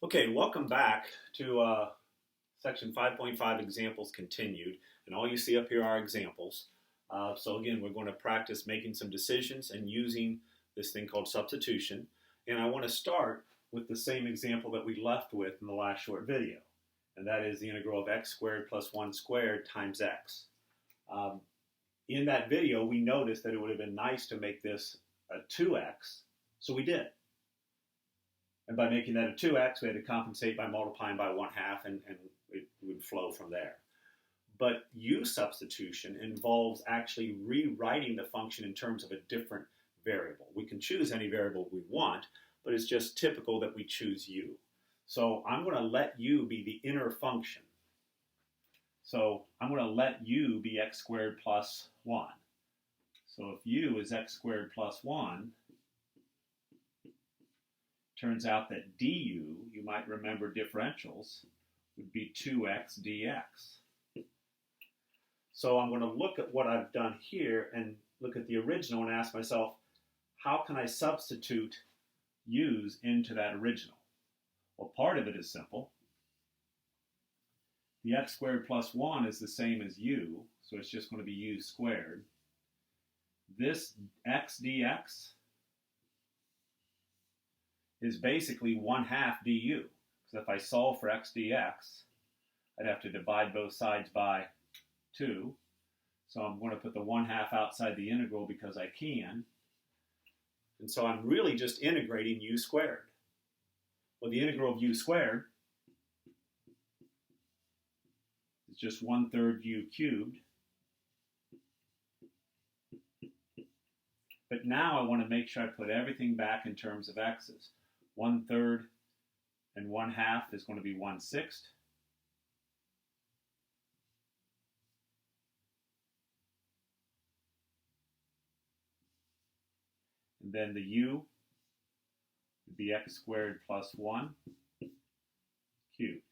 Okay, welcome back to section 5.5 examples continued. And all you see up here are examples. So again, we're going to practice making some decisions and using this thing called substitution. And I want to start with the same example that we left with in the last short video. And that is the integral of x squared plus 1 squared times x. In that video, we noticed that it would have been nice to make this a 2x. So we did. And by making that a 2x, we had to compensate by multiplying by 1/2, and it would flow from there. But u substitution involves actually rewriting the function in terms of a different variable. We can choose any variable we want, but it's just typical that we choose u. So I'm going to let u be the inner function. So I'm going to let u be x squared plus 1. So if u is x squared plus 1, turns out that du, you might remember differentials, would be 2x dx. So I'm going to look at what I've done here and look at the original and ask myself, how can I substitute u's into that original? Well, part of it is simple. The x squared plus 1 is the same as u, so it's just going to be u squared. This x dx is basically 1/2 du. Because if I solve for x dx, I'd have to divide both sides by 2. So I'm going to put the 1/2 outside the integral because I can. And so I'm really just integrating u squared. Well, the integral of u squared is just 1/3 u cubed. But now I want to make sure I put everything back in terms of x's. 1/3 and 1/2 is going to be 1/6. And then the u would be x squared plus 1 cubed.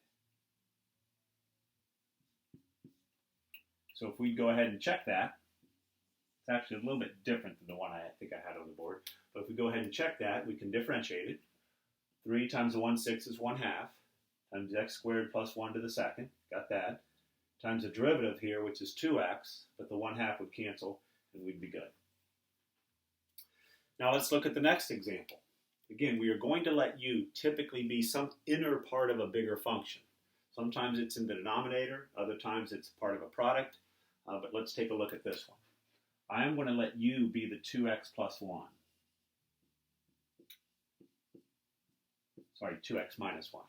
So if we go ahead and check that, it's actually a little bit different than the one I think I had on the board. But if we go ahead and check that, we can differentiate it. 3 times the 1/6 is 1/2, times x squared plus 1 to the second, got that, times the derivative here, which is 2x, but the 1/2 would cancel, and we'd be good. Now let's look at the next example. Again, we are going to let u typically be some inner part of a bigger function. Sometimes it's in the denominator, other times it's part of a product, but let's take a look at this one. I am going to let u be the 2x plus 1. Sorry, 2x minus 1.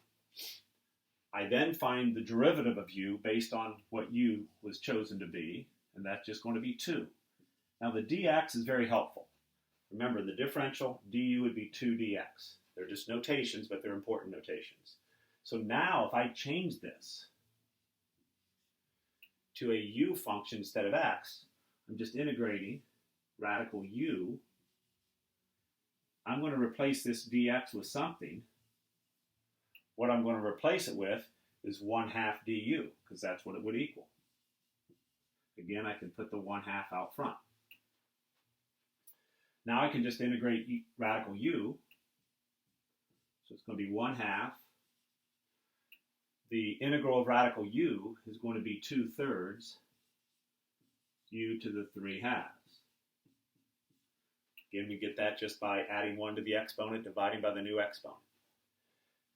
I then find the derivative of u based on what u was chosen to be, and that's just going to be 2. Now the dx is very helpful. Remember, the differential du would be 2 dx. They're just notations, but they're important notations. So now if I change this to a u function instead of x, I'm just integrating radical u. I'm going to replace this dx with something. What I'm going to replace it with is 1/2 du, because that's what it would equal. Again, I can put the 1/2 out front. Now I can just integrate radical u. So it's going to be 1/2. The integral of radical u is going to be 2/3 u to the 3/2. Again, we get that just by adding 1 to the exponent, dividing by the new exponent.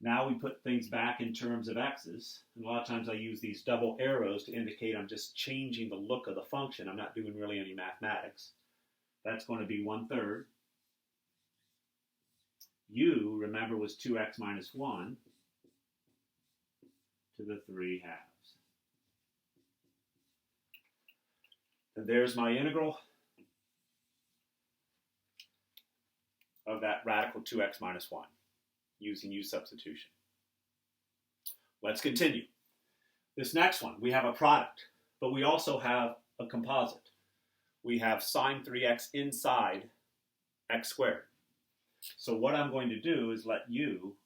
Now we put things back in terms of x's. And a lot of times I use these double arrows to indicate I'm just changing the look of the function. I'm not doing really any mathematics. That's going to be 1/3. U, remember, was 2x minus 1 to the 3/2. And there's my integral of that radical 2x minus 1 using u substitution. Let's continue. This next one, we have a product, but we also have a composite. We have sine 3x inside x squared. So what I'm going to do is let u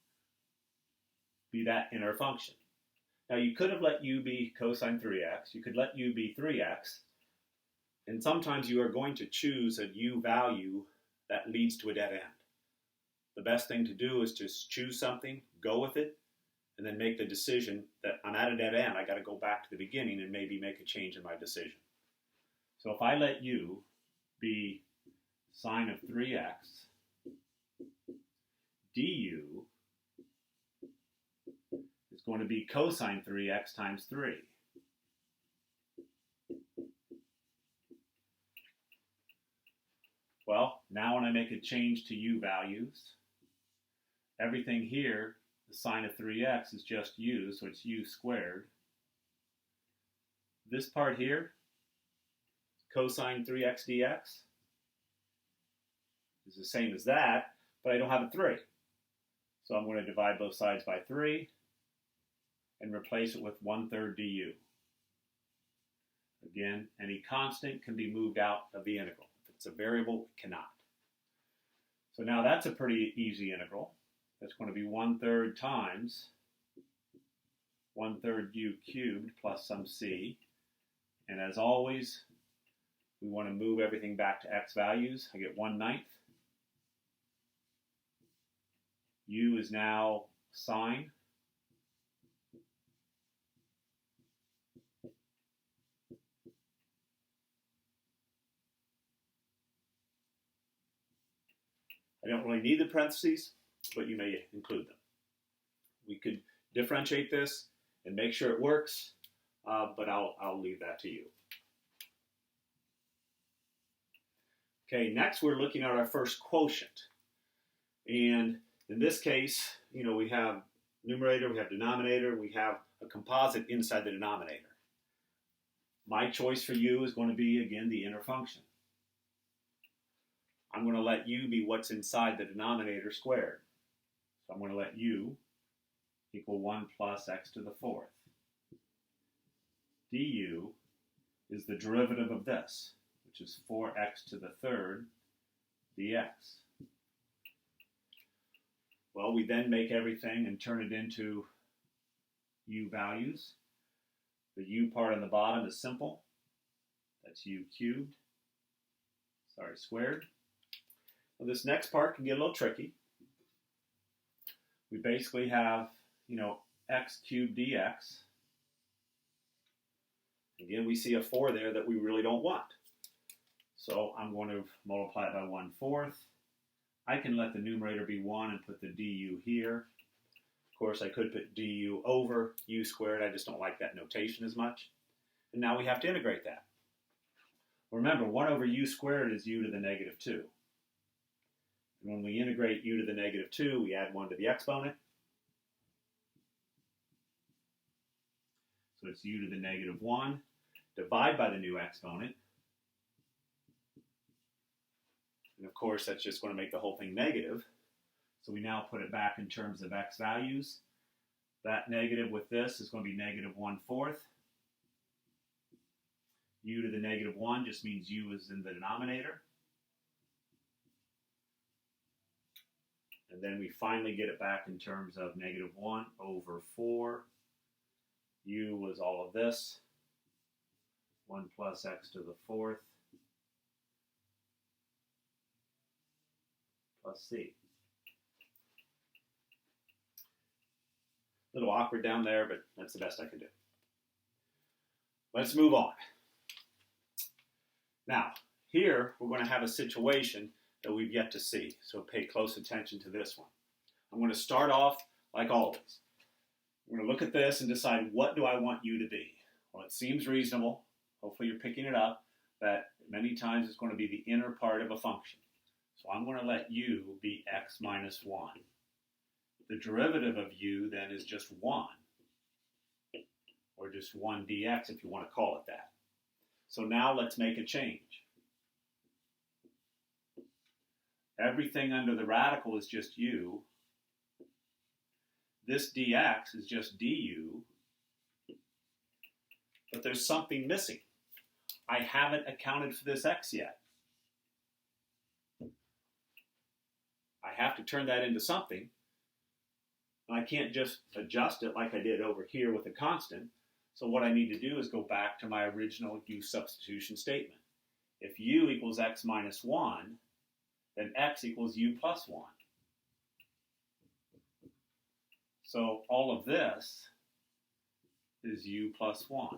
be that inner function. Now you could have let u be cosine 3x. You could let u be 3x. And sometimes you are going to choose a u value that leads to a dead end. The best thing to do is just choose something, go with it, and then make the decision that I'm at a dead end. I got to go back to the beginning and maybe make a change in my decision. So if I let u be sine of 3x, du is going to be cosine 3x times 3. Well, now when I make a change to u values, everything here, the sine of 3x is just u, so it's u squared. This part here, cosine 3x dx, is the same as that, but I don't have a 3. So I'm going to divide both sides by 3 and replace it with 1/3 du. Again, any constant can be moved out of the integral. If it's a variable, it cannot. So now that's a pretty easy integral. That's going to be 1/3 times 1/3 u cubed plus some c. And as always, we want to move everything back to x values. I get 1/9. U is now sine. I don't really need the parentheses, but you may include them. We could differentiate this and make sure it works, but I'll leave that to you. Okay, next we're looking at our first quotient. And in this case, we have numerator, we have denominator, we have a composite inside the denominator. My choice for u is going to be, again, the inner function. I'm going to let u be what's inside the denominator squared. So I'm going to let u equal 1 plus x to the 4th. du is the derivative of this, which is 4x to the 3rd dx. Well, we then make everything and turn it into u values. The u part on the bottom is simple. That's u squared. Well, this next part can get a little tricky. We basically have, x cubed dx. Again, we see a 4 there that we really don't want. So I'm going to multiply it by 1/4. I can let the numerator be 1 and put the du here. Of course, I could put du over u squared. I just don't like that notation as much. And now we have to integrate that. Remember, 1 over u squared is u to the negative 2. And when we integrate u to the negative 2, we add 1 to the exponent. So it's u to the negative 1. Divide by the new exponent. And of course, that's just going to make the whole thing negative. So we now put it back in terms of x values. That negative with this is going to be negative 1/4. U to the negative 1 just means u is in the denominator. And then we finally get it back in terms of negative 1 over 4. U was all of this. 1 plus x to the 4th plus c. A little awkward down there, but that's the best I can do. Let's move on. Now, here we're going to have a situation that we've yet to see, so pay close attention to this one. I'm going to start off like always. We're going to look at this and decide, what do I want u to be? Well, it seems reasonable, hopefully you're picking it up, that many times it's going to be the inner part of a function. So I'm going to let u be x minus 1. The derivative of u then is just 1, or just 1 dx if you want to call it that. So now let's make a change. Everything under the radical is just u. This dx is just du, but there's something missing. I haven't accounted for this x yet. I have to turn that into something. And I can't just adjust it like I did over here with a constant. So what I need to do is go back to my original u substitution statement. If u equals x minus 1, then x equals u plus 1. So all of this is u plus 1.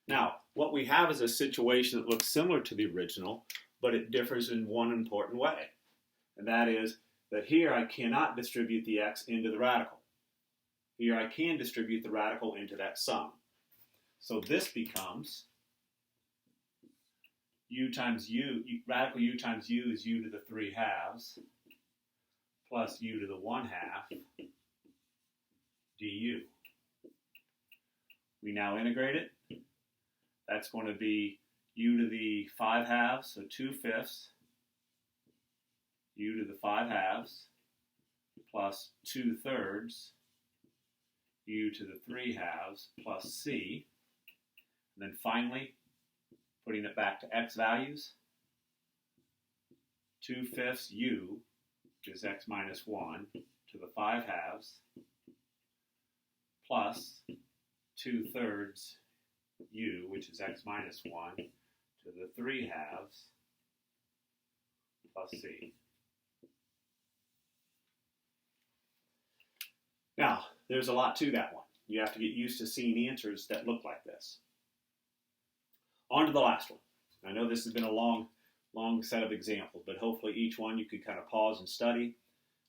Now, what we have is a situation that looks similar to the original, but it differs in one important way. And that is that here I cannot distribute the x into the radical. Here I can distribute the radical into that sum. So this becomes u times u, radical u times u is u to the 3/2 plus u to the 1/2 du. We now integrate it. That's going to be u to the 5/2, so 2/5 u to the 5/2 plus 2/3 u to the 3/2 plus c. And then finally, putting it back to x values, 2/5 u, which is x minus 1, to the 5/2 plus 2/3 u, which is x minus 1, to the 3/2 plus c. Now, there's a lot to that one. You have to get used to seeing answers that look like this. On to the last one. I know this has been a long set of examples, but hopefully each one you could kind of pause and study.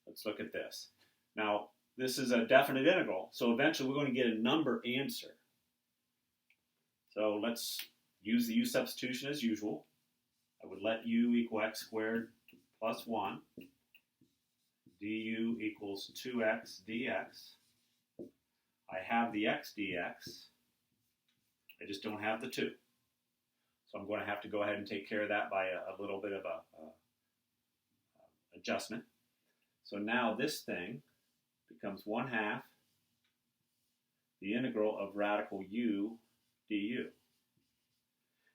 Let's look at this. Now, this is a definite integral, so eventually we're going to get a number answer. So let's use the u substitution as usual. I would let u equal x squared plus 1. du equals 2x dx. I have the x dx. I just don't have the 2. So I'm going to have to go ahead and take care of that by a little bit of a adjustment. So now this thing becomes 1/2 the integral of radical u du.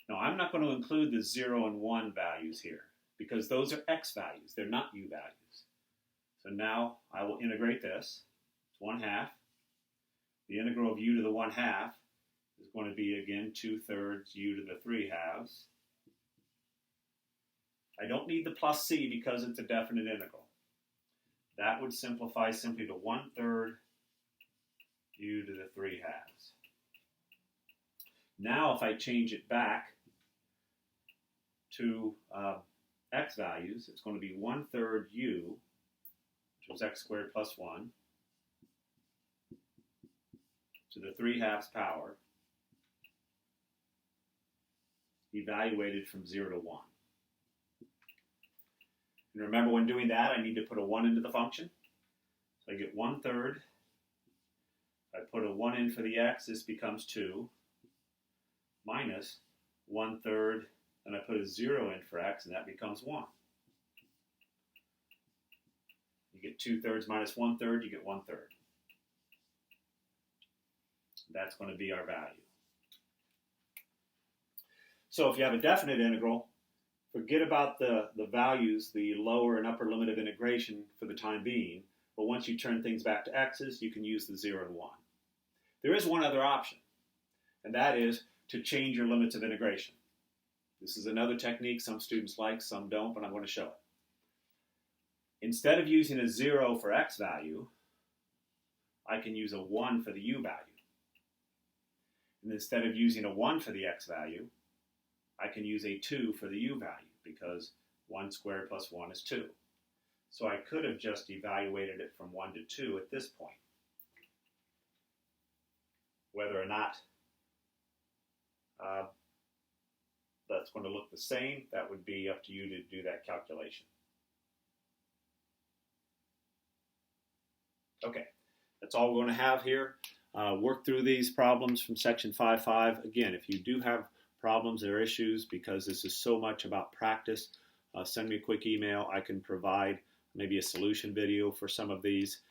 Now I'm not going to include the 0 and 1 values here because those are x values. They're not u values. So now I will integrate this. It's 1/2. The integral of u to the 1/2 is going to be, again, 2/3 u to the 3/2. I don't need the plus c because it's a definite integral. That would simplify simply to 1/3 u to the 3/2. Now if I change it back to x values, it's going to be 1/3 u, which was x squared plus 1, to the 3/2 power, evaluated from 0 to 1. And remember, when doing that, I need to put a 1 into the function. So I get 1/3. If I put a 1 in for the x, this becomes 2, minus 1/3, and I put a 0 in for x, and that becomes 1. You get 2/3 minus 1/3, you get 1/3. That's going to be our value. So if you have a definite integral, forget about the values, the lower and upper limit of integration for the time being, but once you turn things back to x's, you can use the 0 and 1. There is one other option, and that is to change your limits of integration. This is another technique some students like, some don't, but I'm going to show it. Instead of using a 0 for x value, I can use a 1 for the u value. And instead of using a 1 for the x value, I can use a 2 for the u value, because 1 squared plus 1 is 2. So I could have just evaluated it from 1 to 2 at this point. Whether or not that's going to look the same, that would be up to you to do that calculation. Okay, that's all we're going to have here. Work through these problems from section 5.5. Again, if you do have problems or issues, because this is so much about practice, send me a quick email. I can provide maybe a solution video for some of these.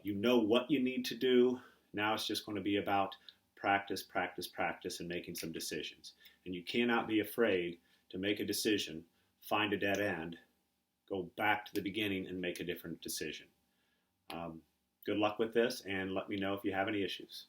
You know what you need to do. Now it's just going to be about practice, practice, practice, and making some decisions. And you cannot be afraid to make a decision, find a dead end, go back to the beginning and make a different decision. Good luck with this, and let me know if you have any issues.